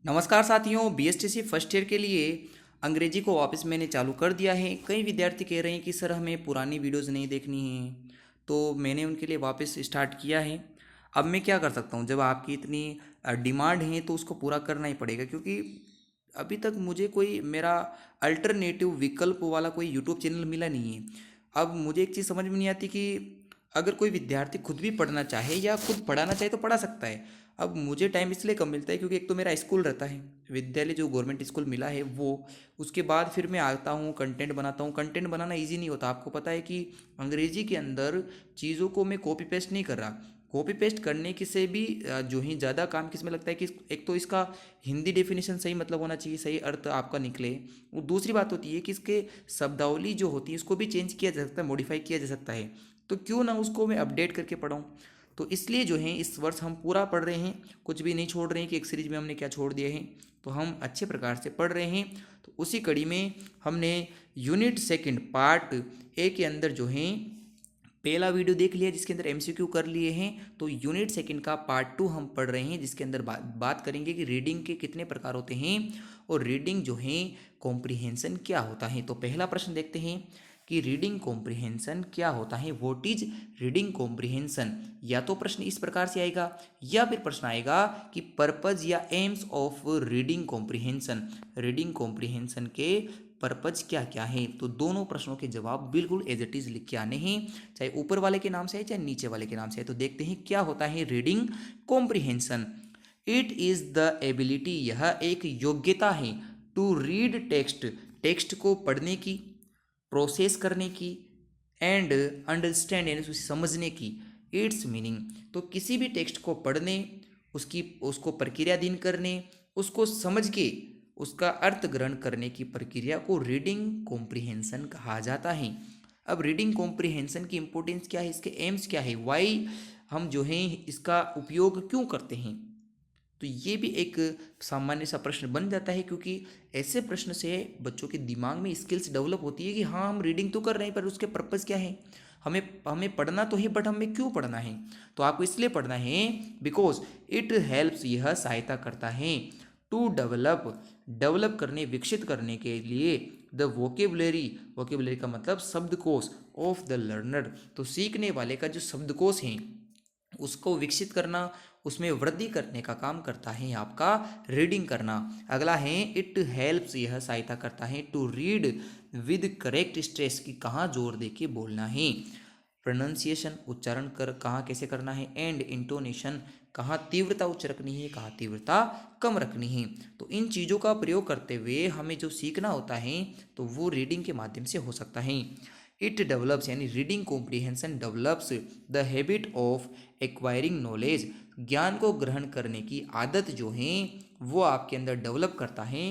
नमस्कार साथियों, BSTC first year के लिए अंग्रेजी को वापस मैंने चालू कर दिया है। कई विद्यार्थी कह रहे हैं कि सर हमें पुरानी वीडियोज़ नहीं देखनी है, तो मैंने उनके लिए वापस स्टार्ट किया है। अब मैं क्या कर सकता हूँ, जब आपकी इतनी डिमांड है तो उसको पूरा करना ही पड़ेगा, क्योंकि अभी तक मुझे कोई मेरा अल्टरनेटिव विकल्प वाला कोई यूट्यूब चैनल मिला नहीं है। अब मुझे एक चीज़ समझ में नहीं आती कि अगर कोई विद्यार्थी खुद भी पढ़ना चाहे या खुद पढ़ाना चाहे तो पढ़ा सकता है। अब मुझे टाइम इसलिए कम मिलता है क्योंकि एक तो मेरा स्कूल रहता है, विद्यालय जो गवर्नमेंट स्कूल मिला है वो, उसके बाद फिर मैं आता हूँ कंटेंट बनाता हूँ। कंटेंट बनाना इजी नहीं होता, आपको पता है कि अंग्रेजी के अंदर चीज़ों को मैं कॉपी पेस्ट नहीं कर रहा। कॉपी पेस्ट करने की से भी जो ही ज़्यादा काम किस में लगता है कि एक तो इसका हिंदी डेफिनेशन सही मतलब होना चाहिए, सही अर्थ आपका निकले। और दूसरी बात होती है कि इसके शब्दावली जो होती है उसको भी चेंज किया जा सकता है, मॉडिफाई किया जा सकता है। तो क्यों ना उसको मैं अपडेट करके पढ़ाऊँ। तो इसलिए जो है इस वर्ष हम पूरा पढ़ रहे हैं, कुछ भी नहीं छोड़ रहे हैं कि एक सीरीज में हमने क्या छोड़ दिया है। तो हम अच्छे प्रकार से पढ़ रहे हैं। तो उसी कड़ी में हमने यूनिट सेकंड पार्ट ए के अंदर जो है पहला वीडियो देख लिया जिसके अंदर एमसीक्यू कर लिए हैं। तो यूनिट सेकंड का पार्ट टू हम पढ़ रहे हैं, जिसके अंदर बात करेंगे कि रीडिंग के कितने प्रकार होते हैं और रीडिंग जो है कॉम्प्रिहेंशन क्या होता है। तो पहला प्रश्न देखते हैं कि रीडिंग कॉम्प्रिहेंशन क्या होता है, व्हाट इज रीडिंग कॉम्प्रिहेंशन। या तो प्रश्न इस प्रकार से आएगा या फिर प्रश्न आएगा कि पर्पज या AIIMS of reading comprehension, reading comprehension के पर्पज क्या क्या है। तो दोनों प्रश्नों के जवाब बिल्कुल एज इट इज लिख के आने हैं, चाहे ऊपर वाले के नाम से है चाहे नीचे वाले के नाम से है। तो देखते हैं क्या होता है reading comprehension. It is the ability, यह एक योग्यता है, टू रीड टेक्स्ट, टेक्स्ट को पढ़ने की, प्रोसेस करने की, एंड अंडरस्टैंड यानी उसे समझने की, इट्स मीनिंग। तो किसी भी टेक्स्ट को पढ़ने, उसको प्रक्रियाधीन करने, उसको समझ के उसका अर्थ ग्रहण करने की प्रक्रिया को रीडिंग कॉम्प्रिहेंशन कहा जाता है। अब रीडिंग कॉम्प्रिहेंशन की इंपॉर्टेंस क्या है, इसके एम्स क्या है, वाई हम जो है इसका उपयोग क्यों करते हैं। तो ये भी एक सामान्य सा प्रश्न बन जाता है, क्योंकि ऐसे प्रश्न से बच्चों के दिमाग में स्किल्स डेवलप होती है कि हाँ हम रीडिंग तो कर रहे हैं पर उसके पर्पज़ क्या है, हमें हमें पढ़ना तो है बट हमें क्यों पढ़ना है। तो आपको इसलिए पढ़ना है बिकॉज इट हेल्प्स, यह सहायता करता है, टू डेवलप, डेवलप करने, विकसित करने के लिए, द वोकेबलरी, वोकेबलरी का मतलब शब्दकोश, ऑफ द लर्नर, तो सीखने वाले का जो शब्दकोश है उसको विकसित करना, उसमें वृद्धि करने का काम करता है आपका रीडिंग करना। अगला है इट हेल्प्स, यह सहायता करता है, to read with correct stress, की कहाँ जोर दे के बोलना है, प्रोनाउंसिएशन उच्चारण कर कहाँ कैसे करना है, एंड इंटोनेशन कहाँ तीव्रता उच्च रखनी है कहाँ तीव्रता कम रखनी है। तो इन चीज़ों का प्रयोग करते हुए हमें जो सीखना होता है तो वो रीडिंग के माध्यम से हो सकता है। इट डेवलप्स यानी reading comprehension develops the habit of acquiring knowledge, ज्ञान को ग्रहण करने की आदत जो है वो आपके अंदर डेवलप करता है।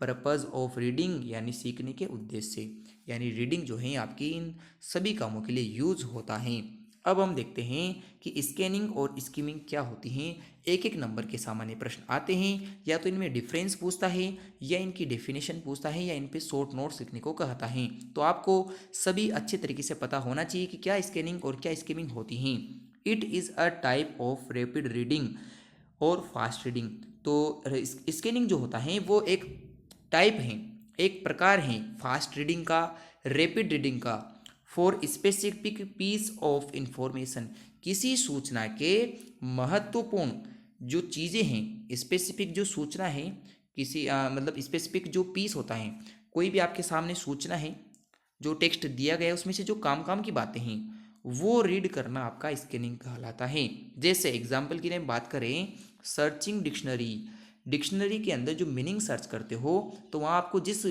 पर्पज़ ऑफ रीडिंग यानी सीखने के उद्देश्य से, यानी रीडिंग जो है आपकी इन सभी कामों के लिए यूज होता है। अब हम देखते हैं कि स्कैनिंग और स्किमिंग क्या होती हैं। एक एक नंबर के सामान्य प्रश्न आते हैं, या तो इनमें डिफरेंस पूछता है या इनकी डेफिनेशन पूछता है या इन पे शॉर्ट नोट्स लिखने को कहता है। तो आपको सभी अच्छे तरीके से पता होना चाहिए कि क्या स्कैनिंग और क्या स्किमिंग होती हैं। It is a type of rapid reading और फास्ट रीडिंग। तो स्कैनिंग जो होता है वो एक टाइप है, एक प्रकार है फास्ट रीडिंग का, रैपिड रीडिंग का, for specific piece of information, किसी सूचना के महत्वपूर्ण जो चीज़ें हैं, स्पेसिफिक जो सूचना है, किसी मतलब स्पेसिफिक जो पीस होता है, कोई भी आपके सामने सूचना है, जो टेक्स्ट दिया गया है उसमें से जो काम काम की बातें हैं वो रीड करना आपका स्कैनिंग कहलाता है। जैसे एग्जाम्पल की बात करें, सर्चिंग डिक्शनरी, डिक्शनरी के अंदर जो मीनिंग सर्च करते हो तो वहाँ आपको जिस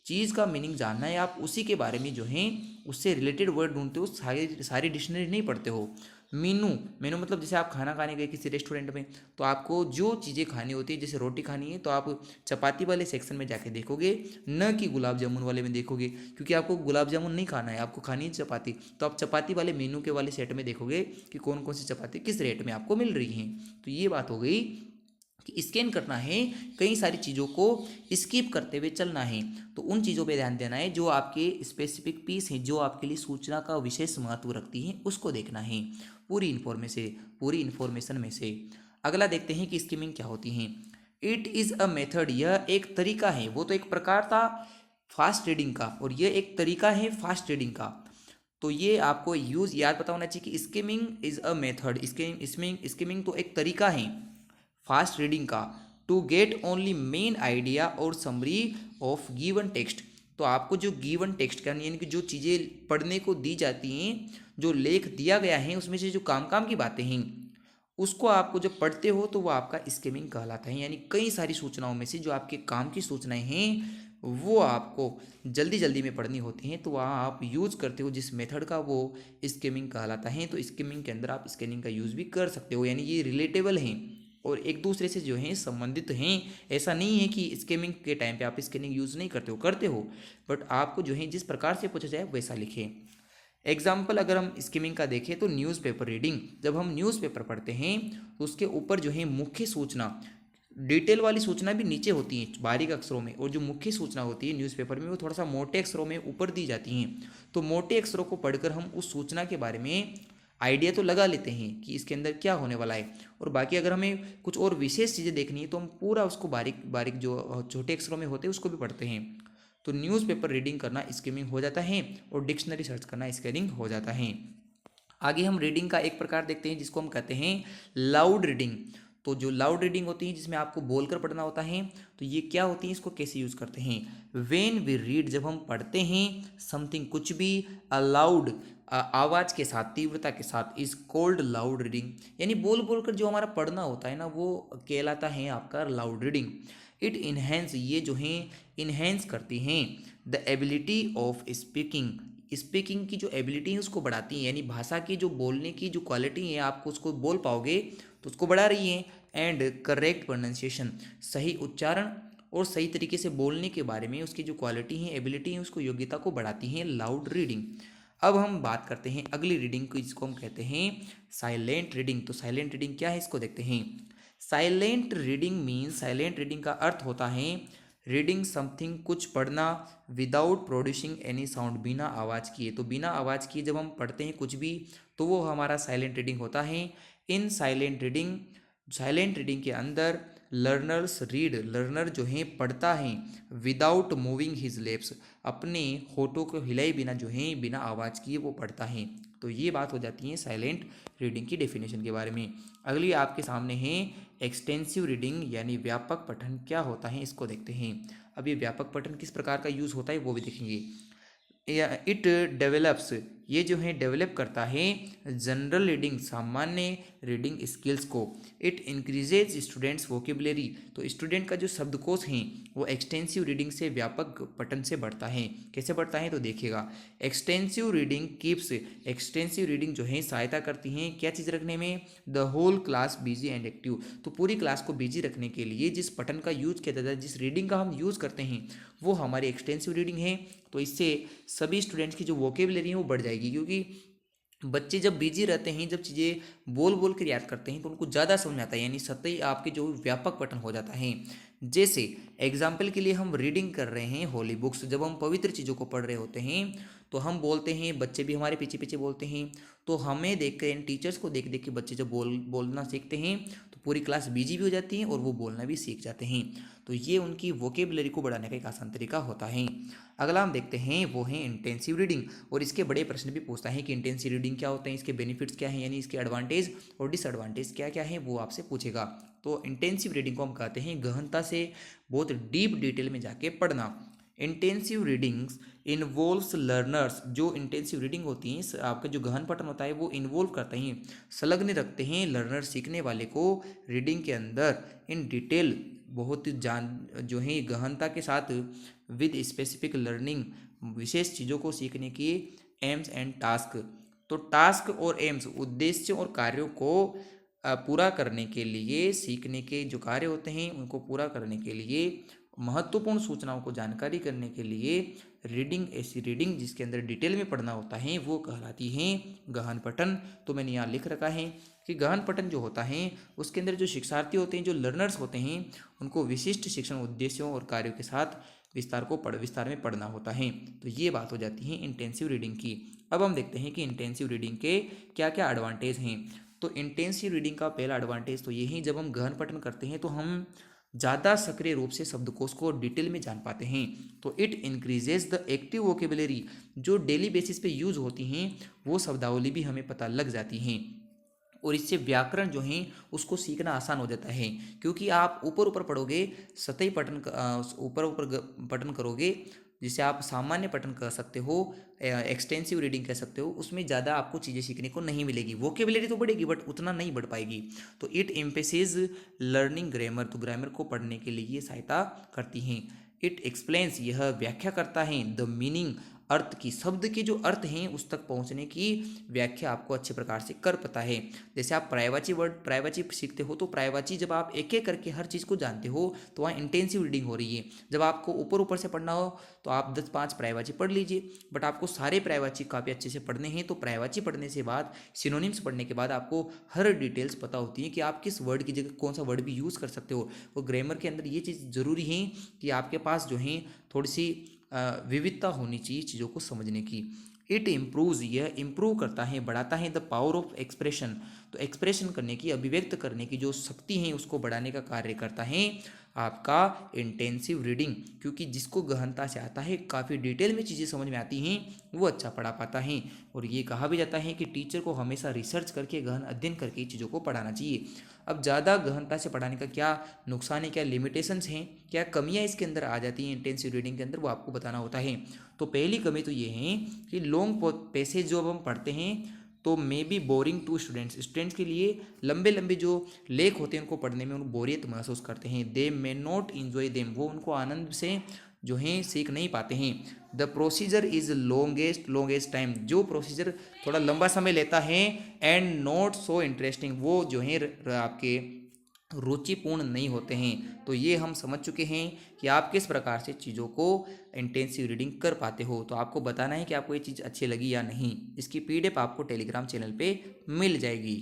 चीज़ का मीनिंग जानना है आप उसी के बारे में जो है उससे रिलेटेड वर्ड ढूंढते हो, सारी सारी डिक्शनरी नहीं पढ़ते हो। मीनू, मेनू मतलब जैसे आप खाना खाने गए किसी रेस्टोरेंट में तो आपको जो चीज़ें खानी होती है, जैसे रोटी खानी है तो आप चपाती वाले सेक्शन में जाके देखोगे, न कि गुलाब जामुन वाले में देखोगे, क्योंकि आपको गुलाब जामुन नहीं खाना है, आपको खानी है चपाती। तो आप चपाती वाले मेनू के वाले सेट में देखोगे कि कौन कौन सी चपाती किस रेट में आपको मिल रही हैं। तो ये बात हो गई कि स्कैन करना है, कई सारी चीज़ों को स्किप करते हुए चलना है। तो उन चीज़ों पे ध्यान देना है जो आपके स्पेसिफिक पीस हैं, जो आपके लिए सूचना का विशेष महत्व रखती हैं, उसको देखना है पूरी इन्फॉर्मेशन में से। अगला देखते हैं कि स्किमिंग क्या होती है। इट इज़ अ मेथड, यह एक तरीका है। वो तो एक प्रकार था फास्ट रीडिंग का, और यह एक तरीका है फास्ट रीडिंग का। तो ये आपको यूज़ याद पता होना चाहिए कि skimming is a method, skimming तो एक तरीका है फास्ट रीडिंग का। To get only main idea और समरी ऑफ गिवन टेक्स्ट। तो आपको जो गिवन टेक्स्ट का यानी कि जो चीज़ें पढ़ने को दी जाती हैं, जो लेख दिया गया है, उसमें से जो काम काम की बातें हैं, उसको आपको जब पढ़ते हो तो वो आपका स्किमिंग कहलाता है। यानी कई सारी सूचनाओं में से जो आपके काम की सूचनाएं हैं वो आपको जल्दी जल्दी में पढ़नी होती हैं, तो वहाँ आप यूज़ करते हो जिस मेथड का, वो स्किमिंग कहलाता है। तो स्किमिंग के अंदर आप स्किमिंग का यूज़ भी कर सकते हो, यानी ये रिलेटेबल हैं और एक दूसरे से जो है संबंधित हैं। ऐसा नहीं है कि स्किमिंग के टाइम पे आप स्किमिंग यूज़ नहीं करते हो, करते हो, बट आपको जो है जिस प्रकार से पूछा जाए वैसा लिखें। एग्जाम्पल अगर हम स्किमिंग का देखें तो न्यूज़पेपर रीडिंग, जब हम न्यूज़पेपर पढ़ते हैं तो उसके ऊपर जो है मुख्य सूचना, डिटेल वाली सूचना भी नीचे होती है बारीक अक्षरों में, और जो मुख्य सूचना होती है न्यूज़पेपर में वो थोड़ा सा मोटे अक्षरों में ऊपर दी जाती हैं। तो मोटे अक्षरों को पढ़कर हम उस सूचना के बारे में आइडिया तो लगा लेते हैं कि इसके अंदर क्या होने वाला है, और बाकी अगर हमें कुछ और विशेष चीज़ें देखनी है तो हम पूरा उसको बारीक बारीक जो छोटे अक्षरों में होते हैं उसको भी पढ़ते हैं। तो न्यूज़पेपर रीडिंग करना स्किमिंग हो जाता है, और डिक्शनरी सर्च करना स्किमिंग हो जाता है। आगे हम रीडिंग का एक प्रकार देखते हैं जिसको हम कहते हैं लाउड रीडिंग। तो जो लाउड रीडिंग होती है जिसमें आपको बोलकर पढ़ना होता है, तो ये क्या होती है, इसको कैसे यूज़ करते हैं। वेन वी रीड, जब हम पढ़ते हैं समथिंग कुछ भी अलाउड, आवाज़ के साथ, तीव्रता के साथ, इज कॉल्ड लाउड रीडिंग। यानी बोल बोल कर जो हमारा पढ़ना होता है ना वो कहलाता है आपका लाउड रीडिंग। इट इन्हेंस, ये जो है इन्हेंस करती हैं the ability of speaking, speaking की जो एबिलिटी है उसको बढ़ाती है, यानी भाषा की जो बोलने की जो क्वालिटी है आपको उसको बोल पाओगे तो उसको बढ़ा रही है। एंड करेक्ट प्रोनाउंसिएशन, सही उच्चारण और सही तरीके से बोलने के बारे में उसकी जो क्वालिटी है, एबिलिटी है, उसको योग्यता को बढ़ाती है लाउड रीडिंग। अब हम बात करते हैं अगली रीडिंग को, जिसको हम कहते हैं साइलेंट रीडिंग। तो साइलेंट रीडिंग क्या है इसको देखते हैं। Silent reading means, silent reading का अर्थ होता है रीडिंग समथिंग, कुछ पढ़ना, विदाउट प्रोड्यूसिंग एनी साउंड, बिना आवाज़ किए। तो बिना आवाज़ किए जब हम पढ़ते हैं कुछ भी तो वो हमारा साइलेंट रीडिंग होता है। इन साइलेंट रीडिंग, साइलेंट रीडिंग के अंदर लर्नर्स रीड, लर्नर जो है पढ़ता है विदाउट मूविंग हिज लिप्स, अपने होठों को हिलाए बिना जो है बिना आवाज़ किए वो पढ़ता है। तो ये बात हो जाती है साइलेंट रीडिंग की डेफिनेशन के बारे में। अगली आपके सामने है एक्सटेंसिव रीडिंग, यानी व्यापक पठन क्या होता है इसको देखते हैं। अब ये व्यापक पठन किस प्रकार का यूज़ होता है वो भी देखेंगे। इट डेवलप्स, ये जो है डेवलप करता है जनरल रीडिंग, सामान्य रीडिंग स्किल्स को। इट इंक्रीजेज स्टूडेंट्स वोकेबलरी, तो स्टूडेंट का जो शब्दकोश हैं वो एक्सटेंसिव रीडिंग से, व्यापक पठन से बढ़ता है। कैसे बढ़ता है तो देखिएगा। Extensive reading keeps, extensive reading जो है सहायता करती हैं क्या चीज़ रखने में, the whole class busy and active, तो पूरी क्लास को बिजी रखने के लिए जिस पठन का यूज़ किया जाता है, जिस रीडिंग का हम यूज़ करते हैं वो हमारी एक्सटेंसिव रीडिंग है। तो इससे सभी स्टूडेंट्स की जो वोकेबलरी है वो बढ़ जाएगी, क्योंकि बच्चे जब बिजी रहते हैं, जब चीज़ें बोल बोल कर याद करते हैं तो उनको ज़्यादा समझ में आता है, यानी सतही आपके जो व्यापक पठन हो जाता है। जैसे एग्जाम्पल के लिए हम रीडिंग कर रहे हैं होली बुक्स, जब हम पवित्र चीज़ों को पढ़ रहे होते हैं तो हम बोलते हैं, बच्चे भी हमारे पीछे पीछे बोलते हैं, तो हमें देख कर, टीचर्स को देख देख के बच्चे जब बोलना सीखते हैं तो पूरी क्लास बिजी भी हो जाती है और वो बोलना भी सीख जाते हैं। तो ये उनकी वोकेबलरी को बढ़ाने का एक आसान तरीका होता है। अगला हम देखते हैं वो है इंटेंसिव रीडिंग, और इसके बड़े प्रश्न भी पूछता है कि इंटेंसिव रीडिंग क्या होता है, इसके बेनिफिट्स क्या हैं, यानी इसके एडवांटेज और डिसएडवांटेज क्या क्या है वो आपसे पूछेगा। तो इंटेंसिव रीडिंग को हम कहते हैं गहनता से, बहुत डीप डिटेल में जाके पढ़ना। इंटेंसिव रीडिंग्स इन्वॉल्व्स लर्नर्स, जो इंटेंसिव रीडिंग होती है आपका जो गहन पठन होता है वो इन्वॉल्व करते हैं, संलग्न रखते हैं लर्नर, सीखने वाले को रीडिंग के अंदर इन डिटेल, बहुत जान जो है गहनता के साथ, विद स्पेसिफिक लर्निंग, विशेष चीज़ों को सीखने की, एम्स एंड टास्क, तो टास्क और एम्स, उद्देश्य और कार्यों को पूरा करने के लिए, सीखने के जो कार्य होते हैं उनको पूरा करने के लिए, महत्वपूर्ण सूचनाओं को जानकारी करने के लिए रीडिंग, ऐसी रीडिंग जिसके अंदर डिटेल में पढ़ना होता है वो कहलाती है गहन पठन। तो मैंने यहाँ लिख रखा है कि गहन पठन जो होता है उसके अंदर जो शिक्षार्थी होते हैं, जो लर्नर्स होते हैं, उनको विशिष्ट शिक्षण उद्देश्यों और कार्यों के साथ विस्तार में पढ़ना होता है। तो ये बात हो जाती है इंटेंसिव रीडिंग की। अब हम देखते हैं कि इंटेंसिव रीडिंग के क्या क्या एडवांटेज हैं। तो इंटेंसिव रीडिंग का पहला एडवांटेज तो यही, जब हम गहन पठन करते हैं तो हम ज़्यादा सक्रिय रूप से शब्दकोश को डिटेल में जान पाते हैं। तो it increases the active vocabulary, जो डेली बेसिस पे यूज होती हैं वो शब्दावली भी हमें पता लग जाती हैं। और इससे व्याकरण जो है उसको सीखना आसान हो जाता है, क्योंकि आप ऊपर ऊपर पढ़ोगे, सतही पठन ऊपर ऊपर पठन करोगे, जिसे आप सामान्य पठन कर सकते हो, एक्सटेंसिव रीडिंग कह सकते हो, उसमें ज़्यादा आपको चीज़ें सीखने को नहीं मिलेगी। वोकेबलरी तो बढ़ेगी बट उतना नहीं बढ़ पाएगी। तो इट एम्फेसिस लर्निंग ग्रामर, तो ग्रामर को पढ़ने के लिए ये सहायता करती हैं। इट एक्सप्लेन्स, यह व्याख्या करता है, द मीनिंग, अर्थ की, शब्द के जो अर्थ हैं उस तक पहुंचने की व्याख्या आपको अच्छे प्रकार से कर पता है। जैसे आप पर्यायवाची वर्ड, पर्यायवाची सीखते हो तो पर्यायवाची जब आप एक एक करके हर चीज़ को जानते हो तो वहाँ इंटेंसिव रीडिंग हो रही है। जब आपको ऊपर ऊपर से पढ़ना हो तो आप 10-5 पर्यायवाची पढ़ लीजिए, बट आपको सारे पर्यायवाची काफ़ी अच्छे से पढ़ने हैं तो पर्यायवाची पढ़ने से बाद, सिनोनिम्स पढ़ने के बाद आपको हर डिटेल्स पता होती है कि आप किस वर्ड की जगह कौन सा वर्ड भी यूज़ कर सकते हो। और ग्रामर के अंदर ये चीज़ ज़रूरी है कि आपके पास जो है थोड़ी सी विविधता होनी चाहिए चीज़ों को समझने की। इट इम्प्रूव्स, यह इम्प्रूव करता है, बढ़ाता है द पावर ऑफ एक्सप्रेशन, तो एक्सप्रेशन करने की, अभिव्यक्त करने की जो शक्ति है उसको बढ़ाने का कार्य करता है आपका इंटेंसिव रीडिंग, क्योंकि जिसको गहनता से आता है, काफ़ी डिटेल में चीज़ें समझ में आती हैं, वो अच्छा पढ़ा पाता है। और ये कहा भी जाता है कि टीचर को हमेशा रिसर्च करके, गहन अध्ययन करके चीज़ों को पढ़ाना चाहिए। अब ज़्यादा गहनता से पढ़ाने का क्या नुकसान है, क्या लिमिटेशंस हैं, क्या कमियां इसके अंदर आ जाती हैं इंटेंसिव रीडिंग के अंदर, वो आपको बताना होता है। तो पहली कमी तो ये है कि लॉन्ग पैसेज जो अब हम पढ़ते हैं तो may be boring to students, students के लिए लंबे लंबे जो लेख होते हैं उनको पढ़ने में उनको बोरियत महसूस करते हैं। दे मे नॉट इन्जॉय देम, वो उनको आनंद से जो है सीख नहीं पाते हैं। The procedure is longest time, जो प्रोसीजर थोड़ा लंबा समय लेता है, एंड नॉट सो इंटरेस्टिंग, वो जो है आपके रुचिपूर्ण नहीं होते हैं। तो ये हम समझ चुके हैं कि आप किस प्रकार से चीज़ों को इंटेंसिव रीडिंग कर पाते हो। तो आपको बताना है कि आपको ये चीज़ अच्छी लगी या नहीं। इसकी PDF आपको टेलीग्राम चैनल पे मिल जाएगी।